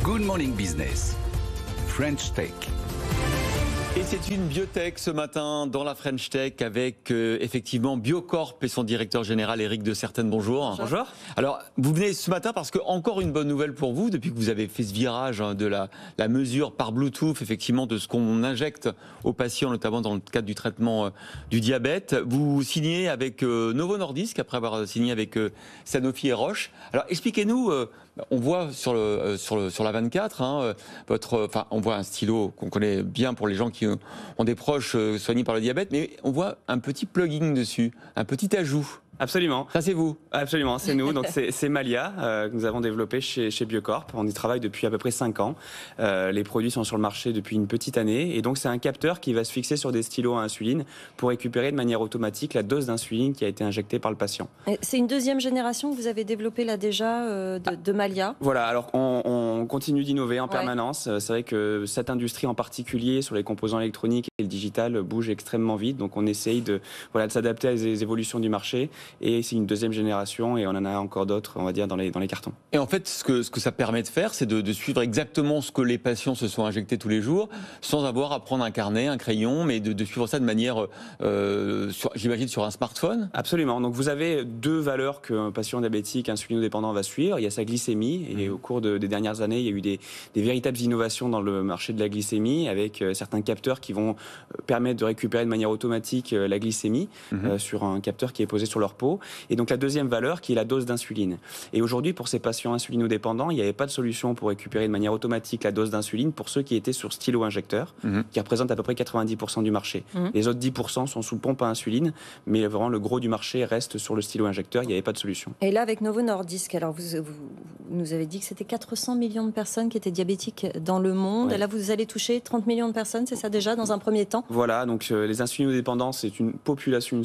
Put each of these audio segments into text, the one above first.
Good Morning Business, French Tech. Et c'est une biotech ce matin dans la French Tech avec effectivement Biocorp et son directeur général Eric de Certaine. Bonjour. Bonjour. Alors vous venez ce matin parce que encore une bonne nouvelle pour vous depuis que vous avez fait ce virage de la mesure par Bluetooth effectivement de ce qu'on injecte aux patients notamment dans le cadre du traitement du diabète. Vous signez avec Novo Nordisk après avoir signé avec Sanofi et Roche. Alors expliquez-nous. On voit sur la 24, on voit un stylo qu'on connaît bien pour les gens qui ont des proches soignés par le diabète, mais on voit un petit plugin dessus, un petit ajout. Absolument. Ça, c'est vous? Absolument, c'est nous. Donc c'est Malia que nous avons développé chez Biocorp. On y travaille depuis à peu près 5 ans. Les produits sont sur le marché depuis une petite année. Et donc c'est un capteur qui va se fixer sur des stylos à insuline pour récupérer de manière automatique la dose d'insuline qui a été injectée par le patient. C'est une deuxième génération que vous avez développée là déjà de Malia. Voilà, alors on continue d'innover en permanence. C'est vrai que cette industrie en particulier sur les composants électroniques et le digital bouge extrêmement vite. Donc on essaye de s'adapter à les évolutions du marché. Et c'est une deuxième génération et on en a encore d'autres, on va dire, dans les cartons. Et en fait, ce que ça permet de faire, c'est de suivre exactement ce que les patients se sont injectés tous les jours, sans avoir à prendre un carnet, un crayon, mais de suivre ça de manière, j'imagine, sur un smartphone. Absolument. Donc vous avez deux valeurs qu'un patient diabétique insulinodépendant va suivre. Il y a sa glycémie et au cours des dernières années, il y a eu des véritables innovations dans le marché de la glycémie avec certains capteurs qui vont permettre de récupérer de manière automatique la glycémie sur un capteur qui est posé sur leur peau. Et donc la deuxième valeur qui est la dose d'insuline. Et aujourd'hui, pour ces patients insulinodépendants, il n'y avait pas de solution pour récupérer de manière automatique la dose d'insuline pour ceux qui étaient sur stylo injecteur, qui représentent à peu près 90% du marché. Les autres 10% sont sous pompe à insuline, mais vraiment le gros du marché reste sur le stylo injecteur, il n'y avait pas de solution. Et là, avec Novo Nordisk, alors vous nous avez dit que c'était 400 millions de personnes qui étaient diabétiques dans le monde. Ouais. Là, vous allez toucher 30 millions de personnes, c'est ça déjà, dans un premier temps? Voilà, donc les insulinodépendants, c'est une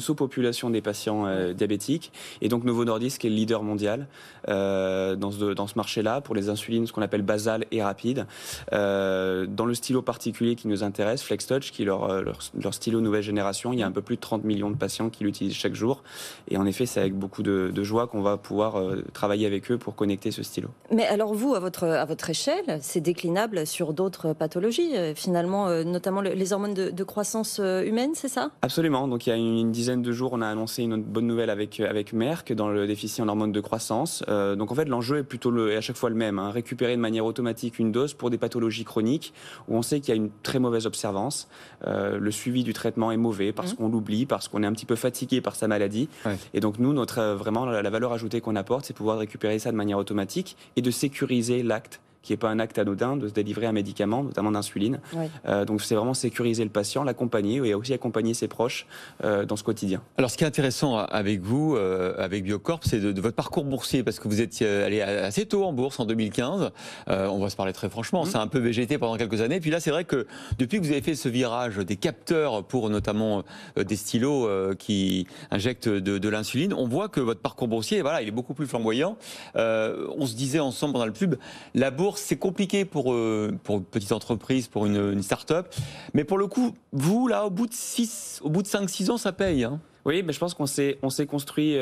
sous-population des patients diabétiques. Et donc Novo Nordisk est le leader mondial dans ce marché-là pour les insulines, ce qu'on appelle basales et rapides. Dans le stylo particulier qui nous intéresse, FlexTouch, qui est leur stylo nouvelle génération, il y a un peu plus de 30 millions de patients qui l'utilisent chaque jour. Et en effet, c'est avec beaucoup de joie qu'on va pouvoir travailler avec eux pour connecter ce stylo. Mais alors vous, à votre échelle, c'est déclinable sur d'autres pathologies, finalement, notamment les hormones de croissance humaine, c'est ça? Absolument. Donc il y a une dizaine de jours, on a annoncé une bonne nouvelle avec Merck dans le déficit en hormones de croissance. Donc en fait, l'enjeu est plutôt à chaque fois le même, récupérer de manière automatique une dose pour des pathologies chroniques où on sait qu'il y a une très mauvaise observance. Le suivi du traitement est mauvais parce qu'on l'oublie, parce qu'on est un petit peu fatigué par sa maladie. Ouais. Et donc nous, vraiment la valeur ajoutée qu'on apporte, c'est pouvoir récupérer ça de manière automatique et de sécuriser l'acte, qui n'est pas un acte anodin de se délivrer un médicament, notamment d'insuline. Oui. Donc c'est vraiment sécuriser le patient, l'accompagner et aussi accompagner ses proches dans ce quotidien. Alors ce qui est intéressant avec vous, avec Biocorp, c'est de votre parcours boursier, parce que vous êtes allé assez tôt en bourse en 2015. On va se parler très franchement, c'est un peu végété pendant quelques années. Puis là, c'est vrai que depuis que vous avez fait ce virage des capteurs pour notamment des stylos qui injectent de l'insuline, on voit que votre parcours boursier, voilà, il est beaucoup plus flamboyant. On se disait ensemble pendant le pub, la bourse, c'est compliqué pour une petite entreprise, pour une start-up. Mais pour le coup, vous, là, au bout de 5-6 ans, ça paye. Hein. Oui, mais je pense qu'on s'est construit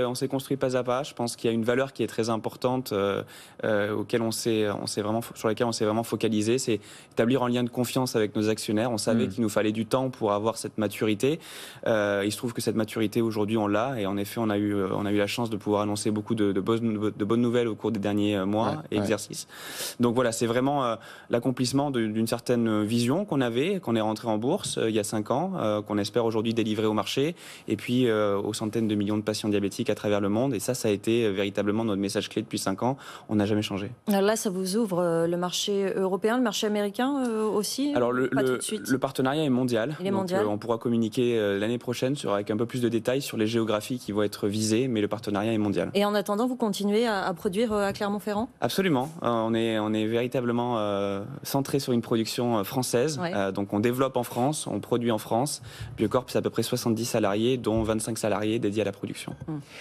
pas à pas. Je pense qu'il y a une valeur qui est très importante sur laquelle on s'est vraiment focalisé. C'est établir un lien de confiance avec nos actionnaires. On savait qu'il nous fallait du temps pour avoir cette maturité. Il se trouve que cette maturité aujourd'hui on l'a, et en effet on a eu la chance de pouvoir annoncer beaucoup de bonnes nouvelles au cours des derniers mois et exercices. Donc voilà, c'est vraiment l'accomplissement d'une certaine vision qu'on est rentré en bourse il y a 5 ans, qu'on espère aujourd'hui délivrer au marché, et puis aux centaines de millions de patients diabétiques à travers le monde. Et ça a été véritablement notre message clé depuis 5 ans. On n'a jamais changé. Alors là, ça vous ouvre le marché européen, le marché américain aussi? Alors le partenariat est mondial. Il est mondial. On pourra communiquer l'année prochaine avec un peu plus de détails sur les géographies qui vont être visées, mais le partenariat est mondial. Et en attendant, vous continuez à produire à Clermont-Ferrand? Absolument. On est véritablement centré sur une production française. Ouais. Donc on développe en France, on produit en France. Biocorp, c'est à peu près 70 salariés, dont 25 25 salariés dédiés à la production.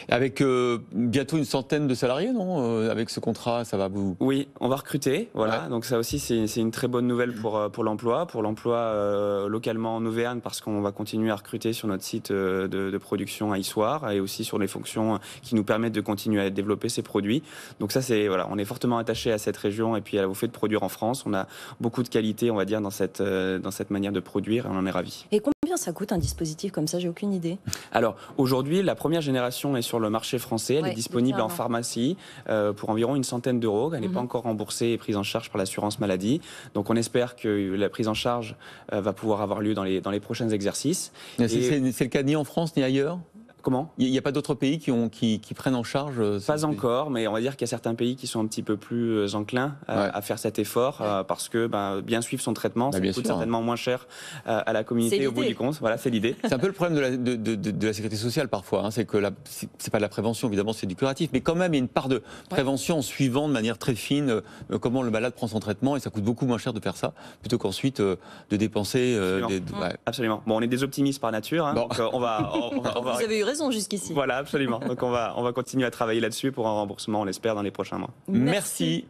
Avec bientôt une centaine de salariés, non avec ce contrat, ça va vous... Oui, on va recruter, voilà. Ouais. Donc ça aussi, c'est une très bonne nouvelle pour l'emploi localement en Auvergne, parce qu'on va continuer à recruter sur notre site de production à Issoire et aussi sur les fonctions qui nous permettent de continuer à développer ces produits. Donc ça, voilà, on est fortement attaché à cette région et puis au fait de produire en France. On a beaucoup de qualité, on va dire, dans cette manière de produire et on en est ravis. Et combien ça coûte un dispositif comme ça? J'ai aucune idée. Alors aujourd'hui, la première génération est sur le marché français. Elle est disponible en pharmacie pour environ une centaine d'euros. Elle n'est pas encore remboursée et prise en charge par l'assurance maladie. Donc on espère que la prise en charge va pouvoir avoir lieu dans les prochains exercices. C'est le cas ni en France ni ailleurs? Comment ? Il n'y a pas d'autres pays qui prennent en charge Pas encore, mais on va dire qu'il y a certains pays qui sont un petit peu plus enclins à faire cet effort parce que bien suivre son traitement, ça coûte certainement moins cher à la communauté au bout du compte. Voilà, c'est l'idée. C'est un peu le problème de la sécurité sociale parfois. C'est que c'est pas de la prévention, évidemment, c'est du curatif, mais quand même il y a une part de prévention en suivant de manière très fine comment le malade prend son traitement et ça coûte beaucoup moins cher de faire ça plutôt qu'ensuite de dépenser. Absolument. Bon, on est des optimistes par nature, donc on va. Vous avez eu raison jusqu'ici. Voilà, absolument. Donc on va continuer à travailler là-dessus pour un remboursement, on l'espère, dans les prochains mois. Merci.